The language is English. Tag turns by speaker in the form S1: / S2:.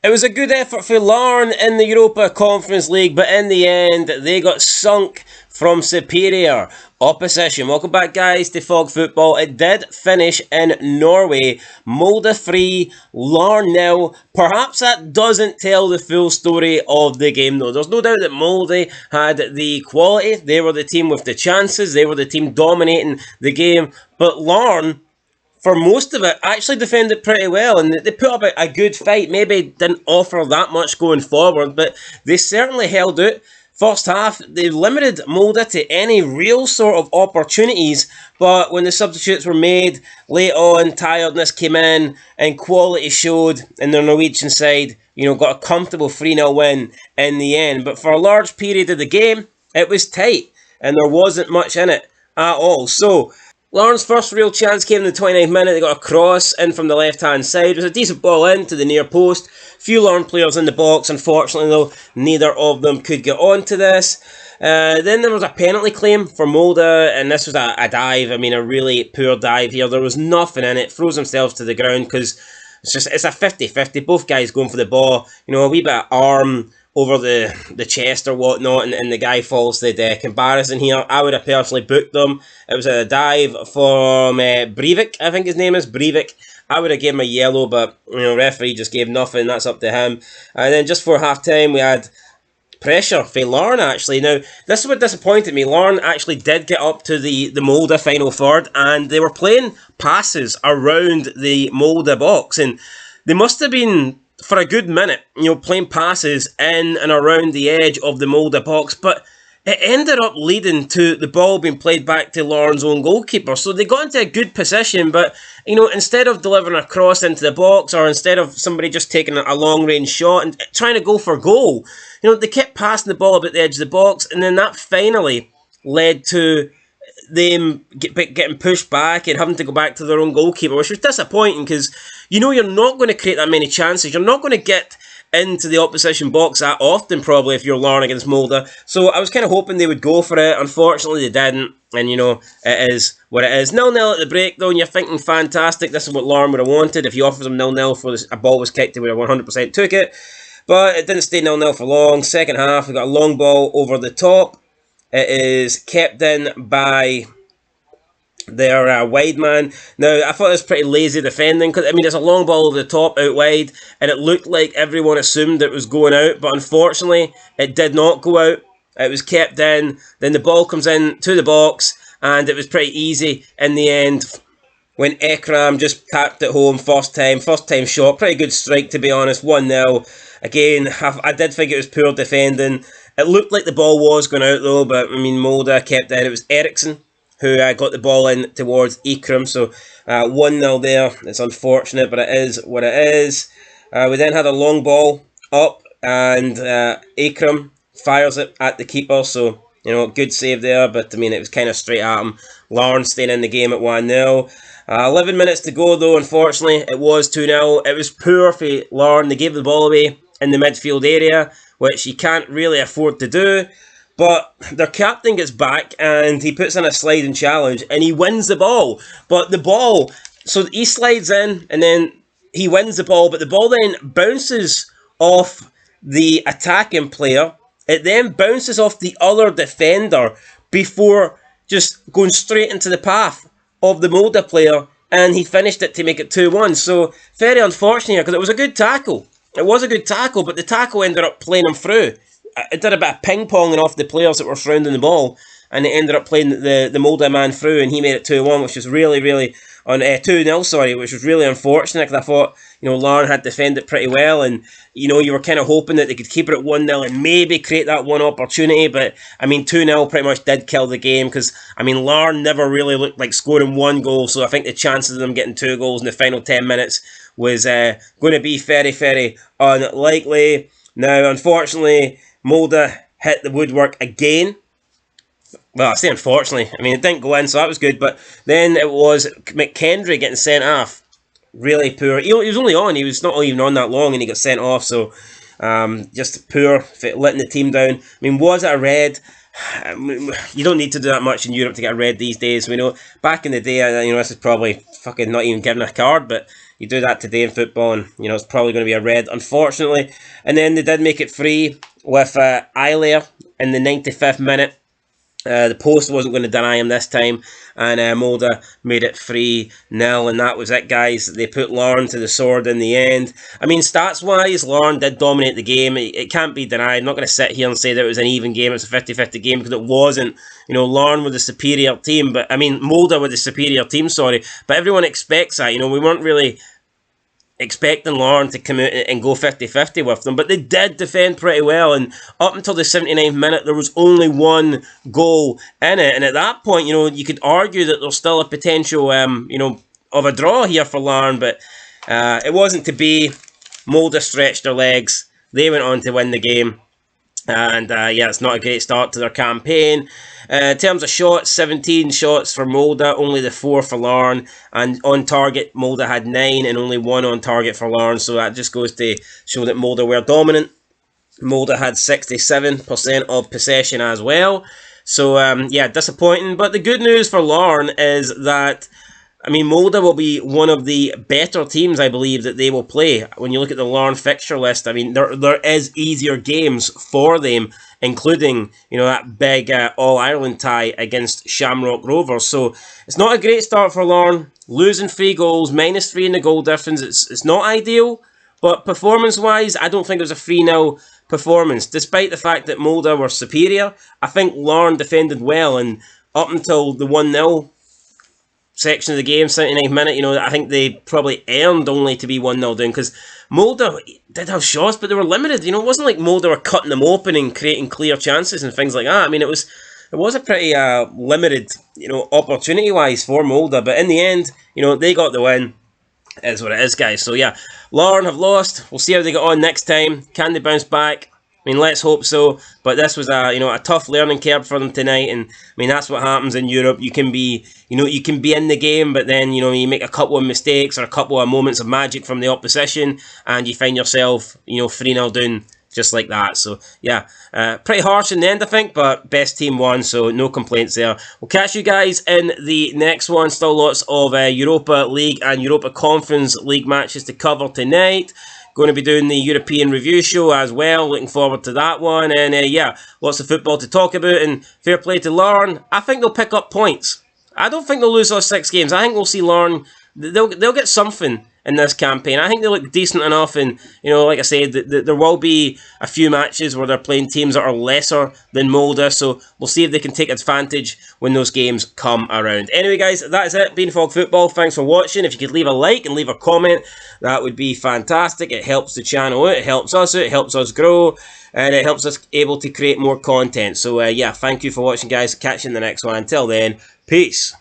S1: It was a good effort for Larne in the Europa Conference League, but in the end, they got sunk from superior opposition. Welcome back, guys, to Fog Football. It did finish in Norway. Molde 3, Larne 0. Perhaps that doesn't tell the full story of the game, though. There's no doubt that Molde had the quality. They were the team with the chances. They were the team dominating the game. But Larne, for most of it, actually defended pretty well, and they put up a good fight. Maybe didn't offer that much going forward, but they certainly held out. First half, they limited Molde to any real sort of opportunities, but when the substitutes were made, late on, tiredness came in, and quality showed, and the Norwegian side, got a comfortable 3-0 win in the end. But for a large period of the game, it was tight, and there wasn't much in it at all. So, Larne's first real chance came in the 29th minute. They got a cross in from the left-hand side. It was a decent ball in to the near post. Few Larne players in the box. Unfortunately, though, neither of them could get onto this. Then there was a penalty claim for Molde, and this was a dive. I mean, a really poor dive here. There was nothing in it. Throws themselves to the ground because it's a 50-50. Both guys going for the ball. A wee bit of arm over the chest or whatnot, and the guy falls to the deck. Embarrassing here. I would have personally booked them. It was a dive from Breivik, I think his name is, Breivik. I would have given him a yellow, but referee just gave nothing. That's up to him. And then just for half-time, we had pressure for Larne, actually. Now, this is what disappointed me. Larne actually did get up to the Molde final third, and they were playing passes around the Molde box, and they must have been, for a good minute, playing passes in and around the edge of the Molde box, but it ended up leading to the ball being played back to Larne's own goalkeeper. So they got into a good position, but, instead of delivering a cross into the box, or instead of somebody just taking a long-range shot and trying to go for goal, they kept passing the ball about the edge of the box, and then that finally led to them getting pushed back and having to go back to their own goalkeeper, which was disappointing because you're not going to create that many chances. You're not going to get into the opposition box that often, probably, if you're Larne against Molde. So I was kind of hoping they would go for it. Unfortunately, they didn't. And, it is what it is. 0-0 at the break, though, and you're thinking, fantastic, this is what Larne would have wanted. If you offered them 0-0 before a ball was kicked, they would have 100% took it. But it didn't stay 0-0 for long. Second half, we got a long ball over the top. It is kept in by their wide man. Now, I thought it was pretty lazy defending, because, it's a long ball over the top, out wide, and it looked like everyone assumed it was going out, but unfortunately, it did not go out. It was kept in, then the ball comes in to the box, and it was pretty easy in the end when Ekram just tapped it home first time shot. Pretty good strike, to be honest, 1-0. Again, I did think it was poor defending. It looked like the ball was going out, though, but, Molde kept it in. It was Eriksson who got the ball in towards Ekram, so 1-0 there. It's unfortunate, but it is what it is. We then had a long ball up, and Ekram fires it at the keeper, so, good save there, but, it was kind of straight at him. Larne staying in the game at 1-0. 11 minutes to go, though, unfortunately. It was 2-0. It was poor for Larne. They gave the ball away in the midfield area, which you can't really afford to do. But their captain gets back and he puts in a sliding challenge and he wins the ball. But the ball, so he slides in and then he wins the ball, but the ball then bounces off the attacking player. It then bounces off the other defender before just going straight into the path of the Molde player, and he finished it to make it 2-1. So very unfortunate here, because it was a good tackle. It was a good tackle, but the tackle ended up playing him through. It did a bit of ping-ponging off the players that were surrounding the ball, and it ended up playing the Molde man through, and he made it 2-1, which was really, really, on 2-0, sorry, which was really unfortunate, because I thought, Larne had defended pretty well, and, you were kind of hoping that they could keep it at 1-0 and maybe create that one opportunity, but, 2-0 pretty much did kill the game, because, Larne never really looked like scoring one goal, so I think the chances of them getting 2 goals in the final 10 minutes was going to be very, very unlikely. Now, unfortunately, Molde hit the woodwork again. Well, I say unfortunately. It didn't go in, so that was good. But then it was McKendry getting sent off. Really poor. He was only on. He was not even on that long, and he got sent off. So, just poor, letting the team down. Was it a red? You don't need to do that much in Europe to get a red these days. We know back in the day, this is probably fucking not even giving a card, but You do that today in football, and it's probably going to be a red, unfortunately. And then they did make it free with Eiler in the 95th minute. The post wasn't going to deny him this time, and Molde made it 3-0, and that was it, guys. They put Larne to the sword in the end. I mean, stats-wise, Larne did dominate the game. It can't be denied. I'm not going to sit here and say that it was an even game, it was a 50-50 game, because it wasn't. Larne were the superior team, but, I mean, Molde were the superior team, sorry, but everyone expects that. We weren't really expecting Larne to come out and go 50-50 with them, but they did defend pretty well, and up until the 79th minute there was only one goal in it, and at that point, you could argue that there's still a potential of a draw here for Larne, but it wasn't to be. Molde stretched their legs, they went on to win the game. And it's not a great start to their campaign. In terms of shots, 17 shots for Molde, only the 4 for Larne. And on target, Molde had 9 and only 1 on target for Larne. So that just goes to show that Molde were dominant. Molde had 67% of possession as well. So, disappointing. But the good news for Larne is that, Molde will be one of the better teams, I believe, that they will play. When you look at the Larne fixture list, there is easier games for them, including, that big All-Ireland tie against Shamrock Rovers. So, it's not a great start for Larne. Losing 3 goals, -3 in the goal difference, it's not ideal. But performance-wise, I don't think it was a 3-0 performance. Despite the fact that Molde were superior, I think Larne defended well, and up until the 1-0 section of the game, 79th minute, I think they probably earned only to be 1-0 down, because Molde did have shots, but they were limited. It wasn't like Molde were cutting them open and creating clear chances and things like that. It was a pretty limited, opportunity-wise for Molde, but in the end, they got the win. It is what it is, guys. So yeah, Larne have lost. We'll see how they get on next time. Can they bounce back? Let's hope so. But this was a tough learning curve for them tonight, and that's what happens in Europe. You can be in the game, but then you make a couple of mistakes or a couple of moments of magic from the opposition, and you find yourself 3-0 down just like that. So yeah, pretty harsh in the end, I think, but best team won, so no complaints there. We'll catch you guys in the next one. Still lots of Europa League and Europa Conference League matches to cover tonight. Going to be doing the European review show as well. Looking forward to that one. And lots of football to talk about. And fair play to Larne. I think they'll pick up points. I don't think they'll lose those 6 games. I think we'll see Larne. They'll get something in this campaign. I think they look decent enough, and like I said, there will be a few matches where they're playing teams that are lesser than Molde, so we'll see if they can take advantage when those games come around. Anyway, guys, that is it. Beanfog Football, thanks for watching. If you could leave a like and leave a comment, that would be fantastic. It helps the channel out, it helps us out, it helps us grow, and it helps us able to create more content. So thank you for watching, guys. Catch you in the next one. Until then, peace.